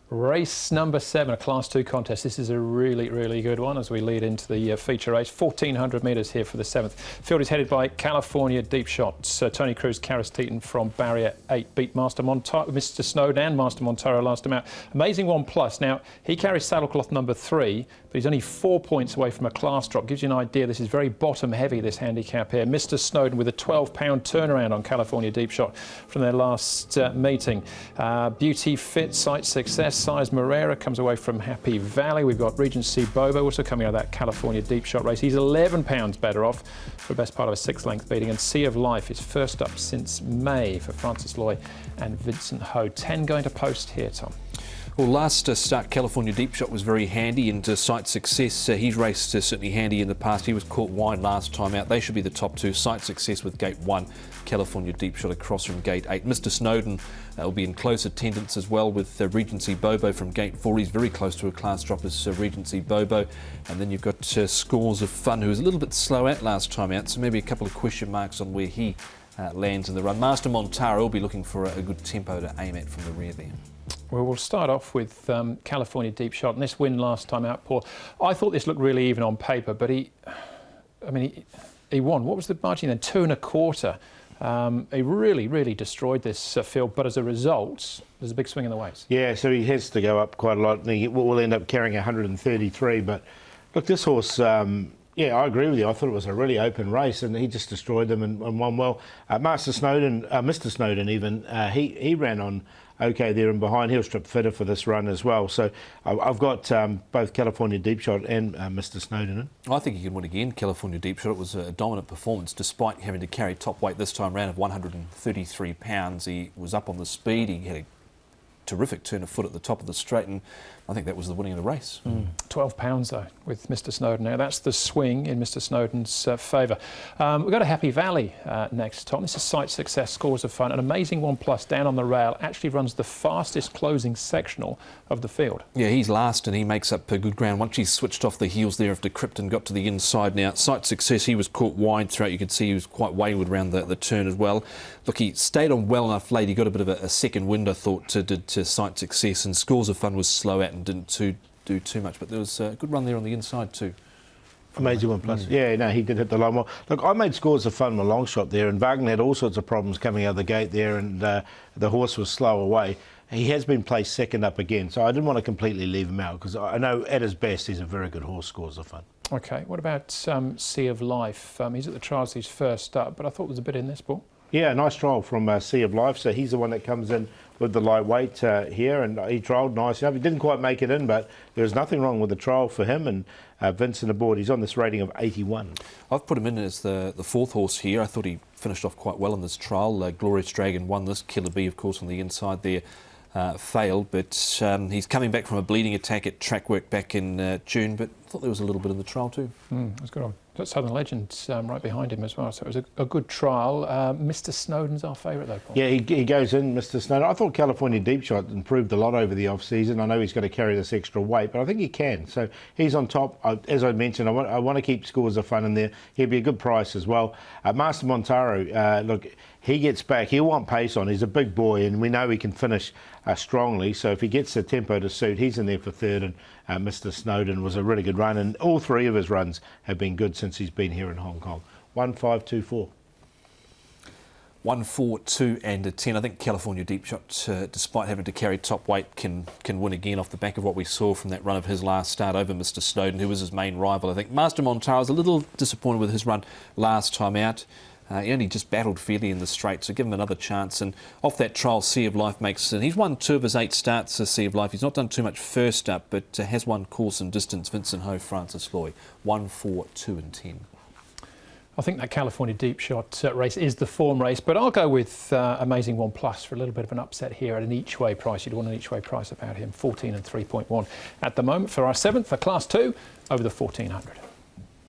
Race number 7, a Class 2 contest. This is a really, really good one as we lead into the feature race. 1,400 metres here for the 7th. Field is headed by California Deep Shots. Tony Cruz, Karis Teton from Barrier 8 beat Master Montaro, Mr. Snowden and Master Montaro last time out. Amazing 1+. Now, he carries saddlecloth number 3, but he's only 4 points away from a class drop. Gives you an idea, this is very bottom heavy, this handicap here. Mr. Snowden with a 12-pound turnaround on California Deep Shot from their last meeting. Beauty Fit, Sight Success. Size Morera comes away from Happy Valley. We've got Regency Bobo also coming out of that California Deep Shot race. He's 11 pounds better off for the best part of a 6-length beating. And Sea of Life is first up since May for Francis Loy and Vincent Ho. 10 going to post here, Tom. Well, last start, California Deep Shot was very handy, and Sight Success, he's raced certainly handy in the past. He was caught wide last time out. They should be the top 2. Sight Success with gate 1, California Deep Shot across from gate 8. Mr. Snowden will be in close attendance as well with Regency Bobo from gate 4. He's very close to a class drop as Regency Bobo. And then you've got Scores of Fun, who was a little bit slow out last time out, so maybe a couple of question marks on where he lands in the run. Master Montaro will be looking for a good tempo to aim at from the rear there. Well, we'll start off with California Deep Shot, and this win last time out, Paul. I thought this looked really even on paper, but he won. What was the margin then? 2 1/4. He really destroyed this field, but as a result, there's a big swing in the weights. Yeah, so he has to go up quite a lot, and he will end up carrying 133. But look, this horse, yeah, I agree with you. I thought it was a really open race, and he just destroyed them and won well. Mr. Snowden even, he ran on okay there and behind. He'll strip fitter for this run as well. So I've got both California Deep Shot and Mr. Snowden in. I think he can win again, California Deep Shot. It was a dominant performance despite having to carry top weight this time round of 133 pounds. He was up on the speed. He had a terrific turn of foot at the top of the straight, and I think that was the winning of the race. 12 pounds though with Mr. Snowden. Now that's the swing in Mr. Snowden's favour. We've got a Happy Valley next, Tom. This is Sight Success, Scores of Fun. An amazing 1+ down on the rail. Actually runs the fastest closing sectional of the field. Yeah, he's last and he makes up good ground once he's switched off the heels there after Krypton got to the inside. Now Sight Success, he was caught wide throughout. You could see he was quite wayward around the turn as well. Look, he stayed on well enough late. He got a bit of a second wind, I thought, to Sight Success, and Scores of Fun was slow out and didn't do too much, but there was a good run there on the inside too. Amazing 1+. Yeah, no, he did hit the line well. Look, I made Scores of Fun a long shot there, and Wagner had all sorts of problems coming out of the gate there, and the horse was slow away. He has been placed second up again, so I didn't want to completely leave him out, because I know at his best he's a very good horse, Scores of Fun. OK, what about Sea of Life? He's at the trials, he's first up, but I thought there was a bit in this, Paul. Yeah, nice trial from Sea of Life. So he's the one that comes in with the lightweight here, and he trialled nice enough. He didn't quite make it in, but there was nothing wrong with the trial for him. And Vincent aboard, he's on this rating of 81. I've put him in as the 4th horse here. I thought he finished off quite well in this trial. Glorious Dragon won this. Killer Bee, of course, on the inside there. Failed, but he's coming back from a bleeding attack at track work back in June, but I thought there was a little bit in the trial too. That's good on. Got Southern Legend right behind him as well, so it was a good trial. Mr. Snowden's our favourite though, Paul. Yeah, he goes in, Mr. Snowden. I thought California Deep Shot improved a lot over the off-season. I know he's got to carry this extra weight, but I think he can. So he's on top. As I mentioned, I want to keep Scores of Fun in there. He'll be a good price as well. Master Montaro, look, he gets back. He'll want pace on. He's a big boy, and we know he can finish strongly. So if he gets the tempo to suit, he's in there for 3rd. And Mr. Snowden was a really good run, and all 3 of his runs have been good since he's been here in Hong Kong. 1, 5, 2, 4. 1, 4, 2 and a 10. I think California Deep Shot, despite having to carry top weight, can win again off the back of what we saw from that run of his last start over Mr. Snowden, who was his main rival. I think Master Montaro was a little disappointed with his run last time out. He only just battled fairly in the straight, so give him another chance. And off that trial, Sea of Life makes it. He's won 2 of his 8 starts, Sea of Life. He's not done too much first up, but has won course and distance. Vincent Ho, Francis Loy. 1, 4, 2 and 10. I think that California Deep Shot race is the form race, but I'll go with Amazing 1+ for a little bit of an upset here at an each-way price. You'd want an each-way price about him, 14 and 3.1 at the moment for our 7th for Class 2 over the 1,400.